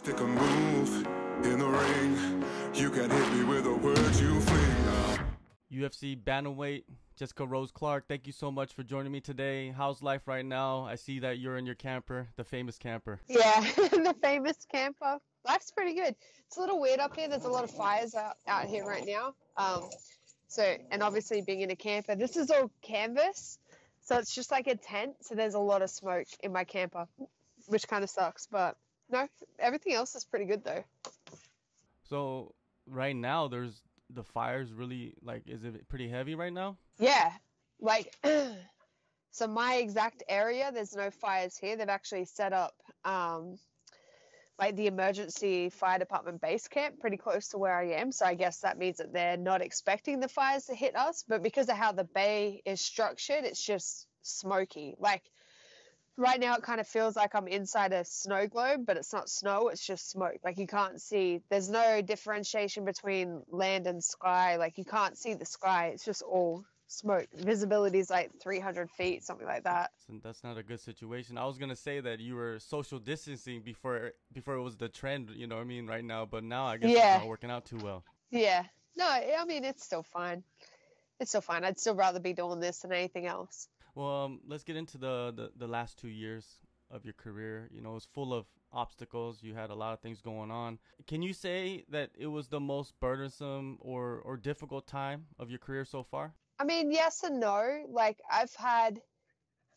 Stick a move in the ring. You can hit me with a word you fling. UFC bantamweight Jessica Rose Clark, thank you so much for joining me today. How's life right now? I see that you're in your camper, the famous camper. Yeah, the famous camper. Life's pretty good. It's a little weird up here. There's a lot of fires out here right now. And obviously being in a camper, this is all canvas. So it's just like a tent. So there's a lot of smoke in my camper, which kind of sucks. But no, everything else is pretty good though. So right now there's the fires really, like, is it pretty heavy right now? Yeah, like, so my exact area, there's no fires here. They've actually set up like the emergency fire department base camp pretty close to where I am. So I guess that means that they're not expecting the fires to hit us. But because of how the bay is structured, it's just smoky. Like right now it kind of feels like I'm inside a snow globe, but it's not snow, it's just smoke. Like you can't see, there's no differentiation between land and sky. Like you can't see the sky, it's just all smoke. Visibility is like 300 feet, something like that. That's not a good situation. I was gonna say that you were social distancing before it was the trend, you know what I mean, right now, but now I guess it's not working out too well. Yeah, no, I mean, it's still fine. It's still fine. I'd still rather be doing this than anything else. Well, let's get into the last 2 years of your career. You know, it was full of obstacles. You had a lot of things going on. Can you say that it was the most burdensome or difficult time of your career so far? I mean, yes and no. Like, I've had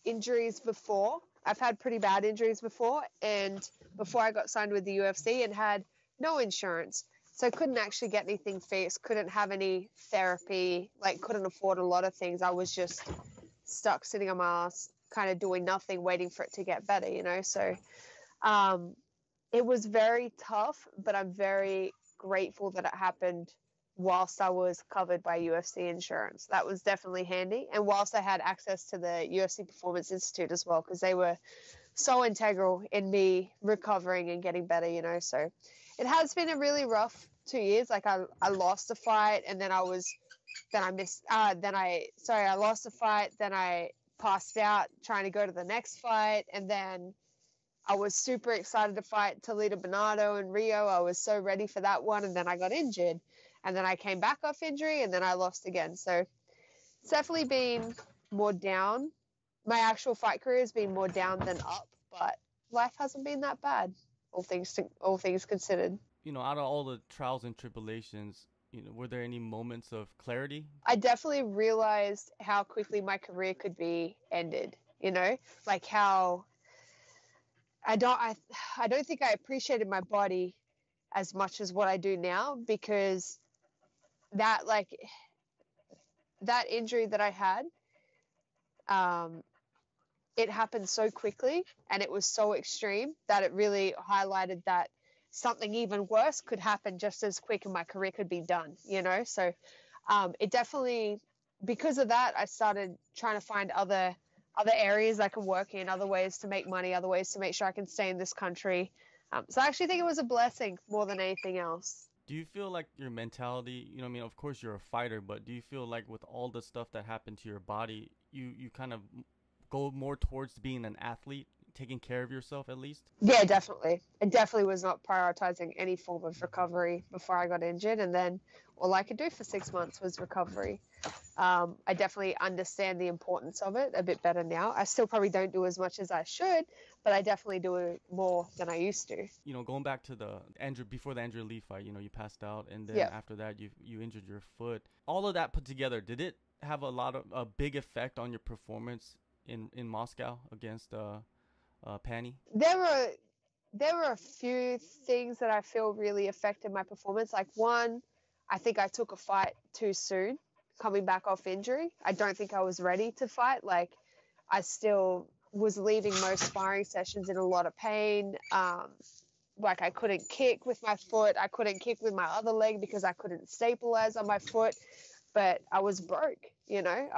injuries before. I've had pretty bad injuries before. And before I got signed with the UFC and had no insurance. So I couldn't actually get anything fixed, couldn't have any therapy, like couldn't afford a lot of things. I was just stuck sitting on my ass, kind of doing nothing, waiting for it to get better, you know? So it was very tough, but I'm very grateful that it happened whilst I was covered by UFC insurance. That was definitely handy. And whilst I had access to the UFC Performance Institute as well, because they were so integral in me recovering and getting better, you know? So it has been a really rough 2 years. Like I lost a fight and then I lost a fight, then I passed out trying to go to the next fight, and then I was super excited to fight Toledo Bernardo in Rio. I was so ready for that one, and then I got injured, and then I came back off injury, and then I lost again. So it's definitely been more down. My actual fight career has been more down than up, but life hasn't been that bad, all things considered. You know, out of all the trials and tribulations, you know, were there any moments of clarity? I definitely realized how quickly my career could be ended, you know, like how I don't think I appreciated my body as much as what I do now, because that injury that I had, it happened so quickly and it was so extreme that it really highlighted that something even worse could happen just as quick and my career could be done, you know? So it definitely, because of that, I started trying to find other areas I can work in, other ways to make money, other ways to make sure I can stay in this country. So I actually think it was a blessing more than anything else. Do you feel like your mentality, you know, I mean, of course you're a fighter, but do you feel like with all the stuff that happened to your body, you kind of go more towards being an athlete, taking care of yourself at least? Yeah, definitely. I definitely was not prioritizing any form of recovery before I got injured, and then all I could do for 6 months was recovery. I definitely understand the importance of it a bit better now. I still probably don't do as much as I should, but I definitely do it more than I used to. You know, going back to before the Andrew Lee fight, you know, you passed out, and then after that you injured your foot. All of that put together, did it have a big effect on your performance in Moscow against Pani? There were a few things that I feel really affected my performance. Like one, I think I took a fight too soon coming back off injury. I don't think I was ready to fight. Like I still was leaving most sparring sessions in a lot of pain. Like I couldn't kick with my foot. I couldn't kick with my other leg because I couldn't stabilize on my foot. But I was broke, you know,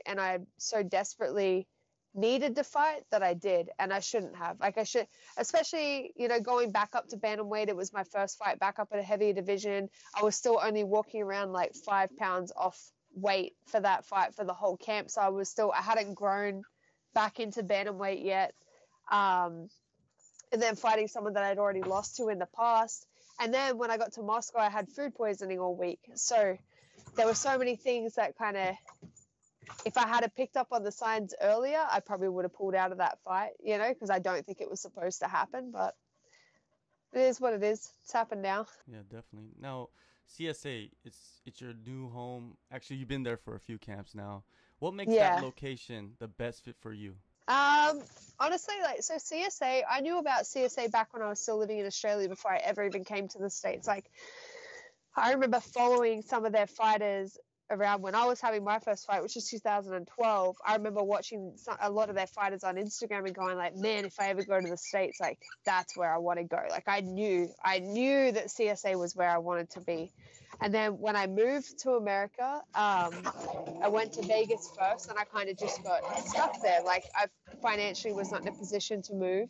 and I so desperately needed to fight that I did, and I shouldn't have. Like I should, especially, you know, going back up to bantamweight. It was my first fight back up at a heavier division. I was still only walking around like 5 pounds off weight for that fight for the whole camp. So I hadn't grown back into bantamweight yet. and then fighting someone that I'd already lost to in the past. And then when I got to Moscow, I had food poisoning all week. So there were so many things that kind of, if I had picked up on the signs earlier, I probably would have pulled out of that fight, you know, because I don't think it was supposed to happen. But it is what it is. It's happened now. Yeah, definitely. Now, CSA, it's your new home. Actually, you've been there for a few camps now. What makes that location the best fit for you? Honestly, like, so CSA, I knew about CSA back when I was still living in Australia before I ever even came to the States. Like, I remember following some of their fighters around when I was having my first fight, which was 2012. I remember watching a lot of their fighters on Instagram and going like, man, if I ever go to the States, like, that's where I want to go. Like, I knew that CSA was where I wanted to be. And then when I moved to America, I went to Vegas first, and I kind of just got stuck there. Like, I financially was not in a position to move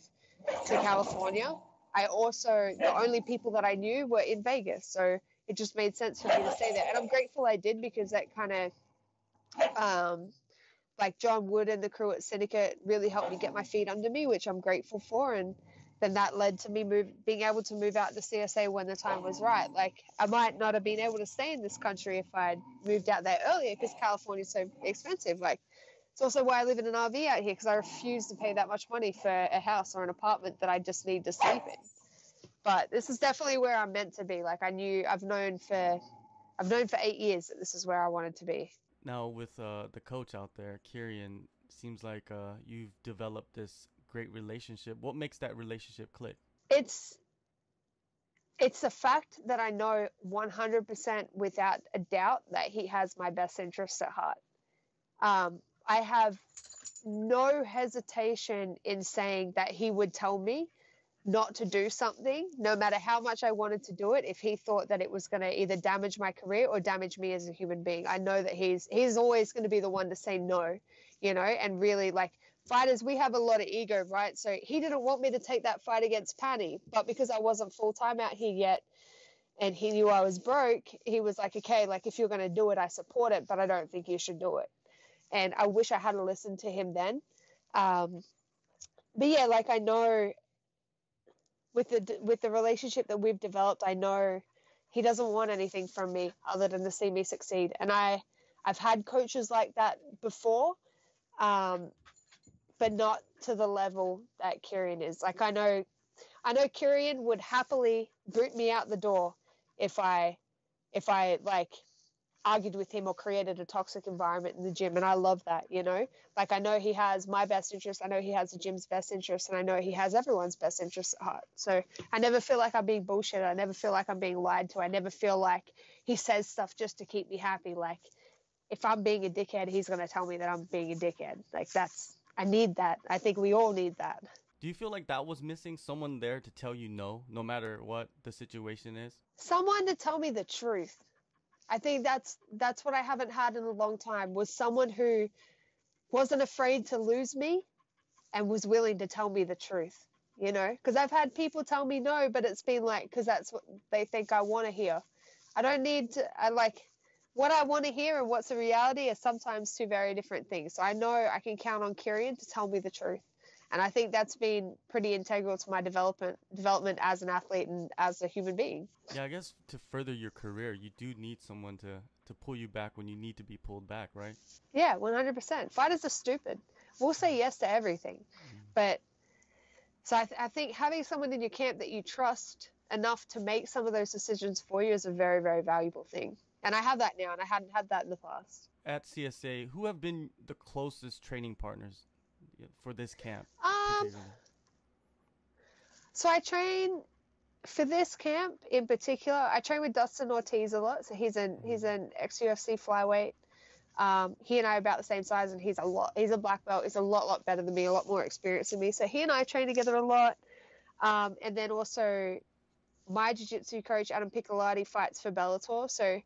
to California. The only people that I knew were in Vegas. So it just made sense for me to stay there. And I'm grateful I did, because that kind of, like John Wood and the crew at Syndicate really helped me get my feet under me, which I'm grateful for. And then that led to me being able to move out to CSA when the time was right. Like, I might not have been able to stay in this country if I'd moved out there earlier, because California's so expensive. Like, it's also why I live in an RV out here, because I refuse to pay that much money for a house or an apartment that I just need to sleep in. But this is definitely where I'm meant to be. Like, I've known for 8 years that this is where I wanted to be. Now, with the coach out there, Kieran, seems like you've developed this great relationship. What makes that relationship click? It's the fact that I know 100% without a doubt that he has my best interests at heart. I have no hesitation in saying that he would tell me not to do something, no matter how much I wanted to do it, if he thought that it was going to either damage my career or damage me as a human being. I know that he's always going to be the one to say no, you know, and really, like, fighters, we have a lot of ego, right? So he didn't want me to take that fight against Panny, but because I wasn't full-time out here yet and he knew I was broke, he was like, okay, like, if you're going to do it, I support it, but I don't think you should do it. And I wish I had listened to him then. But yeah, like, I know with the relationship that we've developed, I know he doesn't want anything from me other than to see me succeed. And I've had coaches like that before, but not to the level that Kieran is. Like, I know Kieran would happily boot me out the door if I like argued with him or created a toxic environment in the gym. And I love that, you know, like, I know he has my best interest. I know he has the gym's best interest, and I know he has everyone's best interest at heart. So I never feel like I'm being bullshit. I never feel like I'm being lied to. I never feel like he says stuff just to keep me happy. Like, if I'm being a dickhead, he's going to tell me that I'm being a dickhead. Like, I need that. I think we all need that. Do you feel like that was missing? Someone there to tell you no matter what the situation is? Someone to tell me the truth. I think that's what I haven't had in a long time, was someone who wasn't afraid to lose me and was willing to tell me the truth, you know? Because I've had people tell me no, but it's been like, because that's what they think I want to hear. I don't need to, what I want to hear and what's the reality are sometimes two very different things. So I know I can count on Kieran to tell me the truth. And I think that's been pretty integral to my development as an athlete and as a human being. Yeah, I guess to further your career, you do need someone to pull you back when you need to be pulled back, right? Yeah, 100%. Fighters are stupid. We'll say yes to everything. But so I think having someone in your camp that you trust enough to make some of those decisions for you is a very, very valuable thing. And I have that now, and I hadn't had that in the past. At CSA, who have been the closest training partners for this camp? So I train for this camp in particular. I train with Dustin Ortiz a lot. So he's an ex-UFC flyweight. He and I are about the same size, and he's a black belt. He's a lot better than me, a lot more experienced than me. So he and I train together a lot. And then also my jiu-jitsu coach, Adam Piccolotti, fights for Bellator. So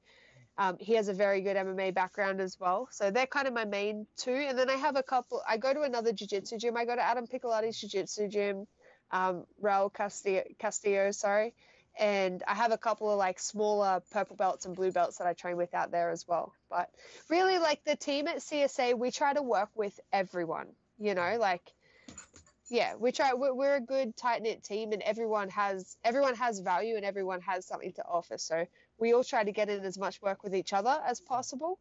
he has a very good MMA background as well. So they're kind of my main two. And then I have a couple. I go to another jiu-jitsu gym. I go to Adam Piccolotti's jiu-jitsu gym, Raul Castillo, sorry. And I have a couple of like smaller purple belts and blue belts that I train with out there as well. But really, like, the team at CSA, we try to work with everyone, you know, like, Yeah, we're a good tight-knit team, and everyone has value and everyone has something to offer. So we all try to get in as much work with each other as possible.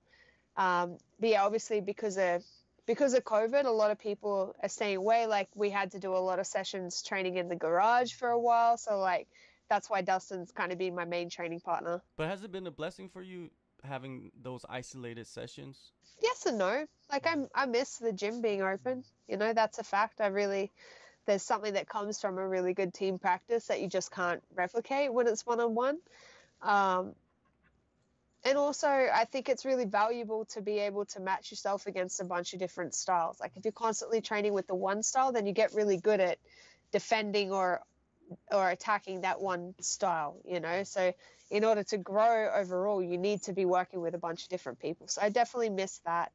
But yeah, obviously because of COVID, a lot of people are staying away. Like we had to do a lot of sessions training in the garage for a while. So like that's why Dustin's kind of been my main training partner. But has it been a blessing for you having those isolated sessions? Yes and no. Like I miss the gym being open. You know, that's a fact. There's something that comes from a really good team practice that you just can't replicate when it's one-on-one. And also, I think it's really valuable to be able to match yourself against a bunch of different styles. Like if you're constantly training with the one style, then you get really good at defending or attacking that one style, you know? So in order to grow overall, you need to be working with a bunch of different people. So I definitely miss that.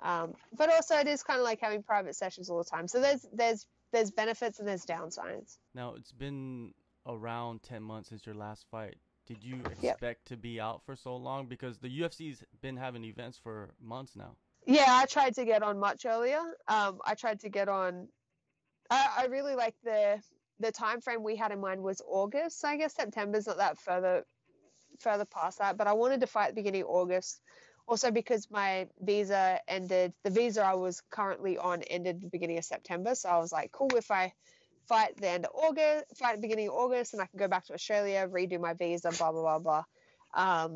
But also it is kind of like having private sessions all the time. So there's benefits and there's downsides. Now, it's been around 10 months since your last fight. Did you expect to be out for so long? Because the UFC's been having events for months now. Yeah, I tried to get on much earlier. I tried to get on. I really like the time frame we had in mind was August. So I guess September's not that further past that. But I wanted to fight at the beginning of August. Also because my visa ended. The visa I was currently on ended the beginning of September. So I was like, cool, if I fight at the beginning of August, and I can go back to Australia, redo my visa, blah, blah, blah, blah.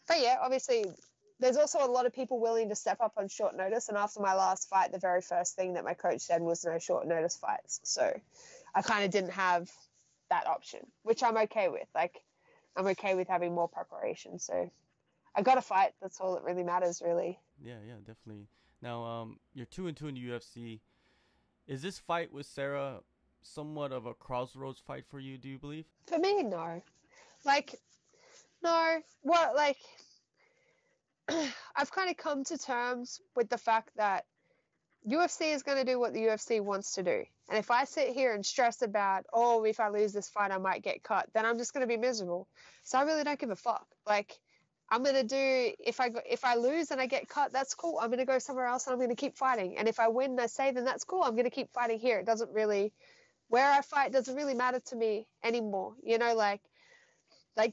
But yeah, obviously, there's also a lot of people willing to step up on short notice. And after my last fight, the very first thing that my coach said was no short notice fights. So I kind of didn't have that option, which I'm okay with. Like, I'm okay with having more preparation. So I got to fight. That's all that really matters, really. Yeah, definitely. Now, you're 2-2 in the UFC. Is this fight with Sarah somewhat of a crossroads fight for you, do you believe? For me, no. No. What, like, I've kind of come to terms with the fact that UFC is going to do what the UFC wants to do. And if I sit here and stress about, oh, if I lose this fight, I might get cut, then I'm just going to be miserable. So I really don't give a fuck. Like, I'm going to do, if I lose and I get cut, that's cool. I'm going to go somewhere else and I'm going to keep fighting. And if I win and I say, then that's cool. I'm going to keep fighting here. It doesn't really, where I fight doesn't really matter to me anymore. You know, like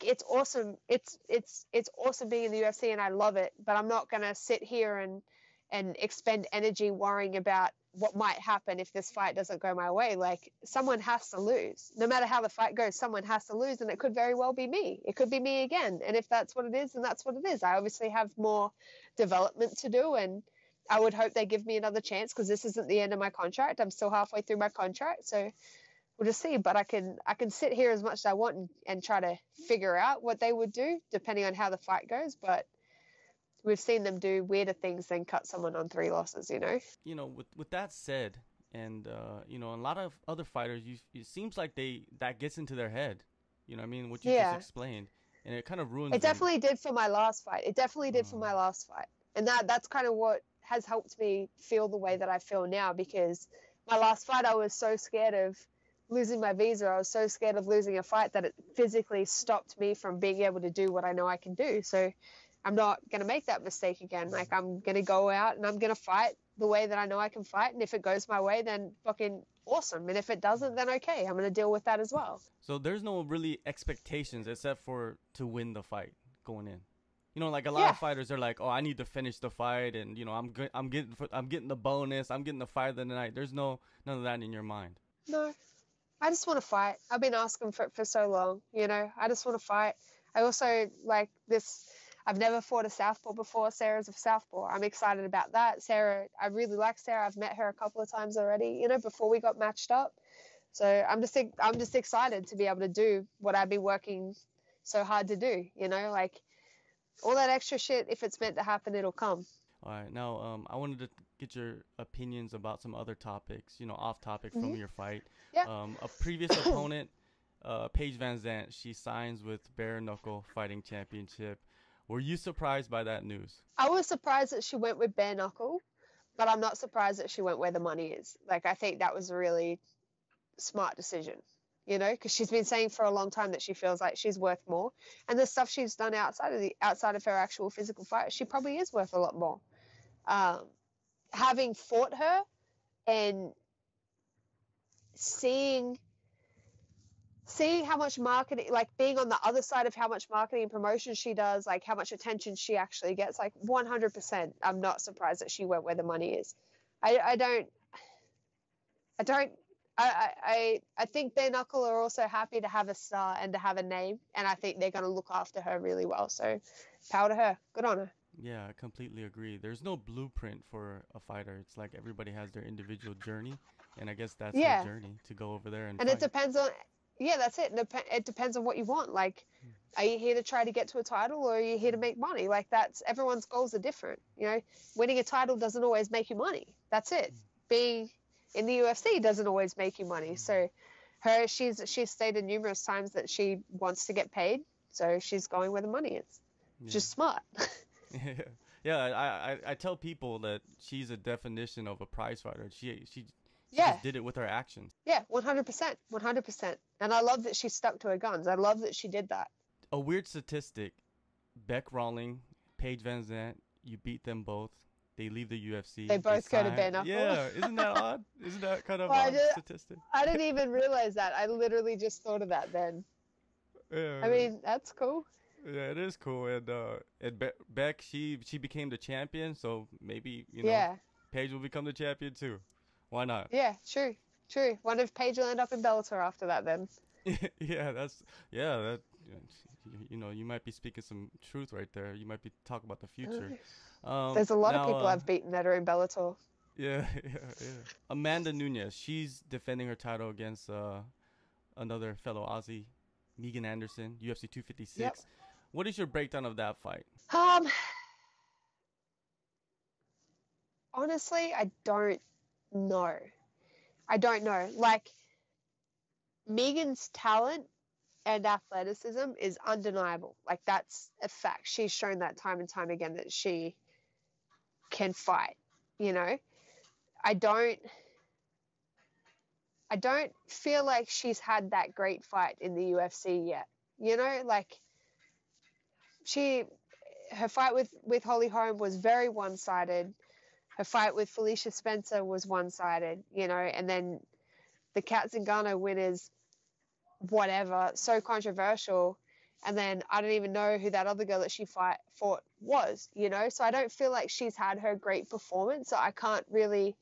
it's awesome. It's awesome being in the UFC and I love it, but I'm not going to sit here and expend energy worrying about what might happen if this fight doesn't go my way. Like, someone has to lose. No matter how the fight goes, someone has to lose, and it could very well be me. It could be me again. And if that's what it is, then that's what it is. I obviously have more development to do, and I would hope they give me another chance because this isn't the end of my contract. I'm still halfway through my contract, so we'll just see. But I can sit here as much as I want and try to figure out what they would do depending on how the fight goes. But we've seen them do weirder things than cut someone on 3 losses, you know? You know, with that said, and, you know, a lot of other fighters, it seems like that gets into their head. You know what I mean? What you just explained. And it kind of ruins It definitely did for my last fight. And that's kind of what has helped me feel the way that I feel now, because my last fight, I was so scared of losing my visa. I was so scared of losing a fight that it physically stopped me from being able to do what I know I can do. So I'm not going to make that mistake again. Like, I'm going to go out and I'm going to fight the way that I know I can fight. And if it goes my way, then fucking awesome. And if it doesn't, then okay. I'm going to deal with that as well. So there's no really expectations except for to win the fight going in. You know, like a lot of fighters are like, oh, I need to finish the fight. And, you know, I'm getting the bonus. I'm getting the fight of the night. There's none of that in your mind. No, I just want to fight. I've been asking for it for so long. You know, I just want to fight. I also like this. I've never fought a southpaw before. Sarah's a southpaw. I'm excited about that. Sarah, I really like Sarah. I've met her a couple of times already, you know, before we got matched up. So I'm just excited to be able to do what I've been working so hard to do, you know, like all that extra shit. If it's meant to happen, it'll come. All right. Now, I wanted to get your opinions about some other topics, you know, off topic from your fight. Yeah. A previous opponent, Paige VanZant, she signs with Bare Knuckle Fighting Championship. Were you surprised by that news? I was surprised that she went with bare knuckle, but I'm not surprised that she went where the money is. Like, I think that was a really smart decision, you know, because she's been saying for a long time that she feels like she's worth more. And the stuff she's done outside of her actual physical fight, she probably is worth a lot more. Having fought her and seeing how much marketing, like being on the other side of how much marketing and promotion she does, like how much attention she actually gets, like 100%, I'm not surprised that she went where the money is. I think bare knuckle are also happy to have a star and to have a name, and I think they're going to look after her really well. So power to her. Good on her. Yeah, I completely agree. There's no blueprint for a fighter. It's like everybody has their individual journey, and I guess that's their journey to go over there and fight. It depends on, that's it. It depends on what you want. Like, are you here to try to get to a title, or are you here to make money? Like, that's, everyone's goals are different. You know, winning a title doesn't always make you money. That's it. Being in the UFC doesn't always make you money. So she's stated numerous times that she wants to get paid, so she's going where the money is. Just smart. I tell people that she's a definition of a prize fighter. She just did it with her actions. Yeah, 100%. And I love that she stuck to her guns. I love that she did that. A weird statistic: Beck Rawling, Paige VanZant, you beat them both. They leave the UFC. They both go to bare knuckle. Yeah, isn't that odd? Isn't that kind of odd statistic? I didn't even realize that. I literally just thought of that then. Yeah. I mean, that's cool. Yeah, it is cool. And Beck, she became the champion, so maybe, you know, Paige will become the champion too. Why not? Yeah, true. Wonder if Paige will end up in Bellator after that then. You know, you might be speaking some truth right there. You might be talking about the future. There's a lot of people I've beaten that are in Bellator. Yeah. Amanda Nunes, she's defending her title against another fellow Aussie, Megan Anderson, UFC 256. Yep. What is your breakdown of that fight? Honestly, I don't know. Like, Megan's talent and athleticism is undeniable. Like, that's a fact. She's shown that time and time again that she can fight, you know. I don't feel like she's had that great fight in the UFC yet, you know. Like, her fight with Holly Holm was very one-sided. Her fight with Felicia Spencer was one-sided, you know, and then the Kat Zingano win is whatever, so controversial, and then I don't even know who that other girl that she fought was, you know. So I don't feel like she's had her great performance, so I can't really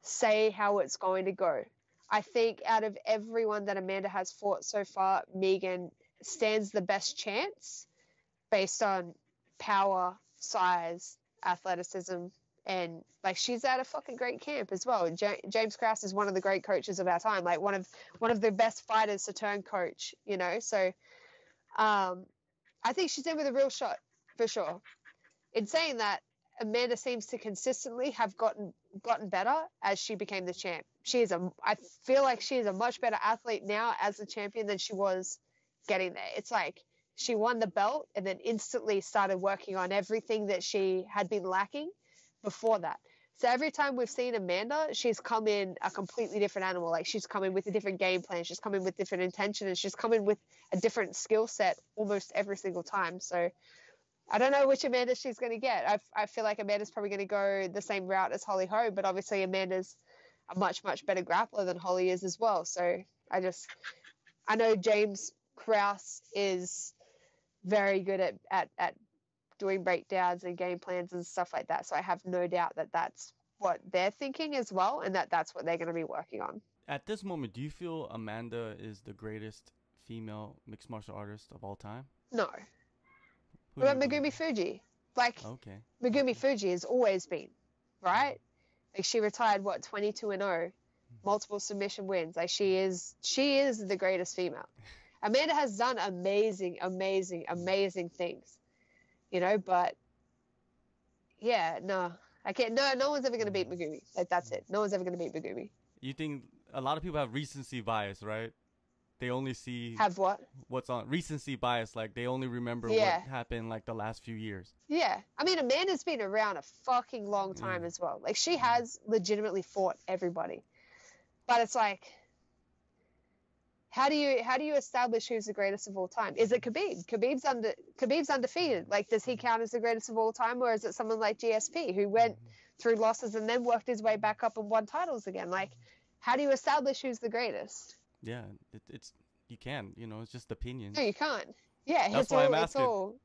say how it's going to go. I think out of everyone that Amanda has fought so far, Megan stands the best chance based on power, size, athleticism, and like, she's at a fucking great camp as well. James Krause is one of the great coaches of our time, like one of the best fighters to turn coach, you know. So I think she's in with a real shot for sure. In saying that, Amanda seems to consistently have gotten better as she became the champ. I feel like she is a much better athlete now as a champion than she was getting there. It's like she won the belt and then instantly started working on everything that she had been lacking before that. So every time we've seen Amanda, she's come in a completely different animal. Like, she's come in with a different game plan. She's come in with different intention, and she's come in with a different skill set almost every single time. So I don't know which Amanda she's going to get. I feel like Amanda's probably going to go the same route as Holly Holm, but obviously Amanda's a much, much better grappler than Holly is as well. So I know James Krause is very good at doing breakdowns and game plans and stuff like that. So I have no doubt that that's what they're thinking as well, and that's what they're going to be working on. At this moment, do you feel Amanda is the greatest female mixed martial artist of all time? No. What about Megumi Fuji? Like, okay. Megumi Fuji has always been, right? Like, she retired, 22-0, multiple submission wins. Like, she is the greatest female. Amanda has done amazing, amazing, amazing things, you know, but yeah, no, I can't. No one's ever going to beat Megumi. Like, that's it. No one's ever going to beat Megumi. You think a lot of people have recency bias, right? They only see what's on recency bias. Like, they only remember what happened like the last few years. Yeah. I mean, Amanda's been around a fucking long time as well. Like, she has legitimately fought everybody, but it's like, how do you establish who's the greatest of all time? Is it Khabib? Khabib's undefeated. Like, does he count as the greatest of all time, or is it someone like GSP who went through losses and then worked his way back up and won titles again? Like, How do you establish who's the greatest? Yeah, it's you can, you know, it's just opinions. No, you can't. Yeah, that's why I'm asking. It's all.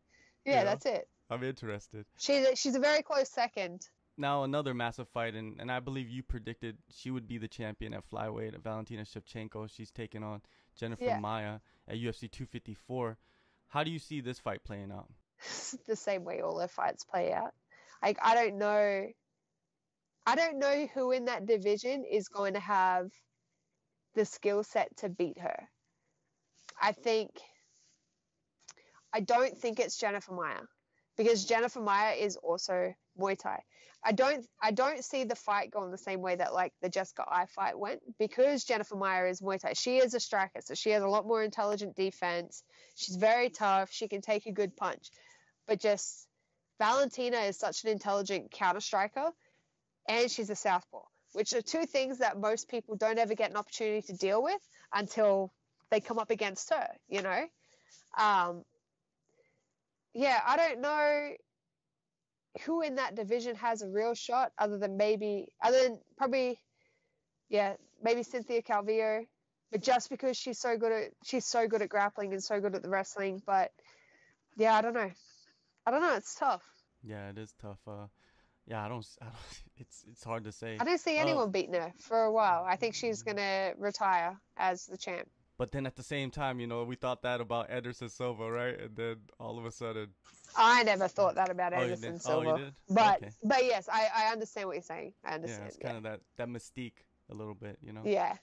Yeah, that's it. I'm interested. She's a very close second. Now another massive fight, and I believe you predicted she would be the champion at flyweight. Valentina Shevchenko. She's taking on Jennifer Maia at UFC 254. How do you see this fight playing out? The same way all their fights play out. Like, I don't know who in that division is going to have the skill set to beat her. I don't think it's Jennifer Maia, because Jennifer Maia is also Muay Thai. I don't see the fight going the same way that like the Jessica I fight went, because Jennifer Maia is Muay Thai. She is a striker, so she has a lot more intelligent defense. She's very tough. She can take a good punch. But just Valentina is such an intelligent counter striker, and she's a southpaw, which are two things that most people don't ever get an opportunity to deal with until they come up against her, you know? Yeah, I don't know who in that division has a real shot other than probably Cynthia Calvillo, but just because she's so good at grappling and so good at the wrestling. But yeah, I don't know. It's tough. Yeah, it is tough. Yeah, I don't. It's hard to say. I don't see anyone beating her for a while. I think she's gonna retire as the champ. But then at the same time, you know, we thought that about Ederson Silva, right? And then all of a sudden, I never thought that about Ederson Silva. Oh, you did? But okay. But yes, I understand what you're saying. I understand. Yeah, it's kind of that mystique a little bit, you know. Yeah.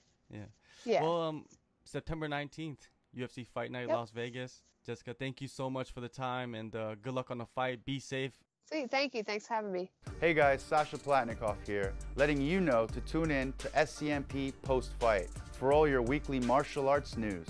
Well, September 19th, UFC Fight Night, Las Vegas. Jessica, thank you so much for the time, and good luck on the fight. Be safe. Sweet, thank you. Thanks for having me. Hey guys, Sasha Platnikoff here, letting you know to tune in to SCMP Post Fight for all your weekly martial arts news.